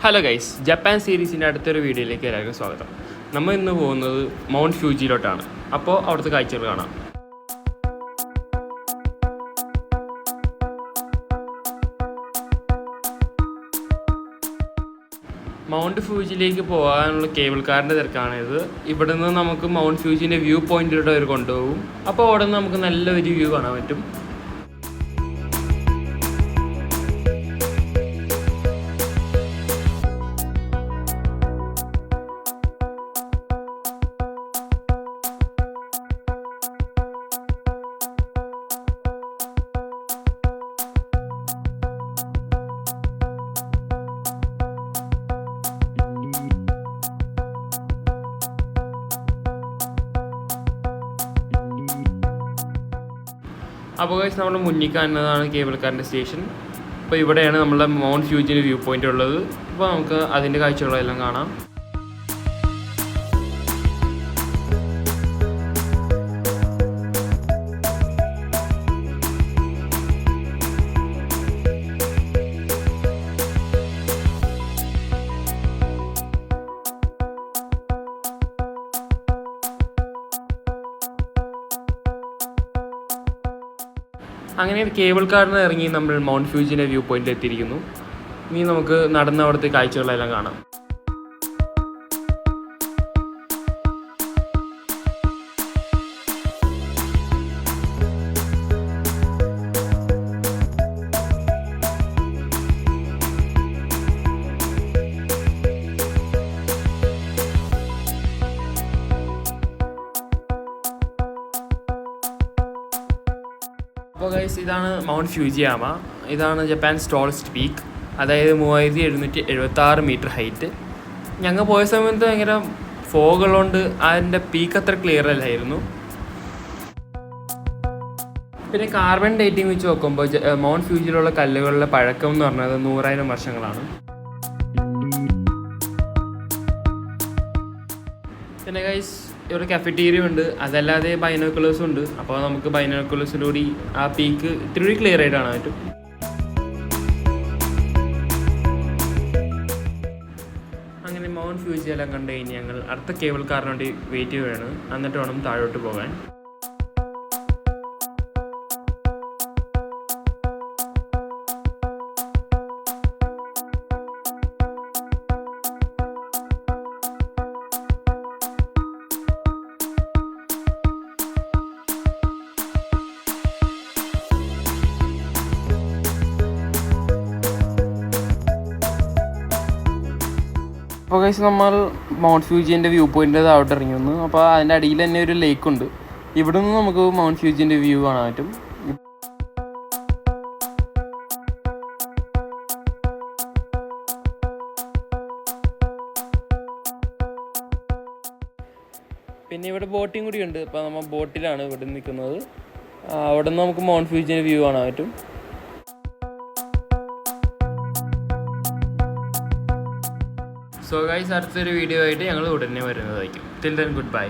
Hello guys, Japan സീരീസിൻ്റെ അടുത്തൊരു വീഡിയോയിലേക്ക് എല്ലാവർക്കും സ്വാഗതം. നമ്മൾ ഇന്ന് പോകുന്നത് മൗണ്ട് ഫ്യൂജിയിലോട്ടാണ്. അപ്പോൾ അവിടുത്തെ കാഴ്ചകൾ കാണാം. മൗണ്ട് ഫ്യൂജിയിലേക്ക് പോകാനുള്ള കേബിൾ കാറിൻ്റെ തിരക്കാണിത്. ഇവിടെ നിന്ന് നമുക്ക് മൗണ്ട് ഫ്യൂജിൻ്റെ വ്യൂ പോയിന്റിലോട്ട് അവർ കൊണ്ടുപോകും. അപ്പോൾ അവിടെ നിന്ന് നമുക്ക് നല്ലൊരു വ്യൂ കാണാൻ പറ്റും. അപ്പോൾ ഗൈസ്, നമ്മുടെ മുന്നിൽ കാണുന്നതാണ് കേബിൾ കാറിൻ്റെ സ്റ്റേഷൻ. അപ്പോൾ ഇവിടെയാണ് നമ്മുടെ മൗണ്ട് ഫ്യൂജിൻ്റെ വ്യൂ പോയിൻ്റ് ഉള്ളത്. അപ്പോൾ നമുക്ക് അതിൻ്റെ കാഴ്ചകളെല്ലാം കാണാം. അങ്ങനെ കേബിൾ കാറിൽ നിന്ന് ഇറങ്ങി നമ്മൾ മൗണ്ട് ഫ്യൂജിൻ്റെ വ്യൂ പോയിന്റിൽ എത്തിയിരിക്കുന്നു. ഇനി നമുക്ക് നടന്ന അവിടുത്തെ കാഴ്ചകളെല്ലാം കാണാം. അപ്പോൾ ഗൈസ്, ഇതാണ് മൗണ്ട് ഫ്യൂജിയാമ. ഇതാണ് ജപ്പാൻസ് ടോളസ്റ്റ് പീക്ക്. അതായത് 3776 മീറ്റർ ഹൈറ്റ്. ഞങ്ങൾ പോയ സമയത്ത് ഭയങ്കര ഫോഗുള്ളതുകൊണ്ട് അതിൻ്റെ പീക്ക് അത്ര ക്ലിയർ അല്ലായിരുന്നു. പിന്നെ കാർബൺ ഡേറ്റിംഗ് വെച്ച് നോക്കുമ്പോൾ മൗണ്ട് ഫ്യൂജിയിലുള്ള കല്ലുകളുടെ പഴക്കം എന്ന് പറഞ്ഞത് 100,000 വർഷങ്ങളാണ്. പിന്നെ ഗൈസ്, ഇവിടെ കഫറ്റീരിയ ഉണ്ട്, അതല്ലാതെ ബൈനോക്കുലേഴ്സും ഉണ്ട്. അപ്പോൾ നമുക്ക് ബൈനോക്കുലേഴ്സിലൂടെ ആ പീക്ക് ഇത്തിരി ക്ലിയർ ആയിട്ട് കാണാൻ പറ്റും. അങ്ങനെ മൗണ്ട് ഫ്യൂജി എല്ലാം കണ്ടു കഴിഞ്ഞ് ഞങ്ങൾ അടുത്ത കേബിൾ കാറിന് വേണ്ടി വെയിറ്റ് ചെയ്യുകയാണ്. എന്നിട്ട് വേണം താഴോട്ട് പോകാൻ. അപ്പോൾ ഗൈസ്, നമ്മൾ മൗണ്ട് ഫ്യൂജിൻ്റെ വ്യൂ പോയിൻ്റ് താഴോട്ട് ഇറങ്ങി വന്നു. അപ്പോൾ അതിൻ്റെ അടിയിൽ തന്നെ ഒരു ലേക്ക് ഉണ്ട്. ഇവിടെ നിന്ന് നമുക്ക് മൗണ്ട് ഫ്യൂജിൻ്റെ വ്യൂ കാണാൻ പറ്റും. പിന്നെ ഇവിടെ ബോട്ടിങ് കൂടി ഉണ്ട്. അപ്പോൾ നമ്മൾ ബോട്ടിലാണ് ഇവിടെ നിൽക്കുന്നത്. അവിടെ നിന്ന് നമുക്ക് മൗണ്ട് ഫ്യൂജിൻ്റെ വ്യൂ കാണാൻ പറ്റും. സോ ഗൈസ്, അടുത്തൊരു വീഡിയോ ആയിട്ട് ഞങ്ങൾ ഉടനെ വരുന്നതായിരിക്കും. Till then, good bye.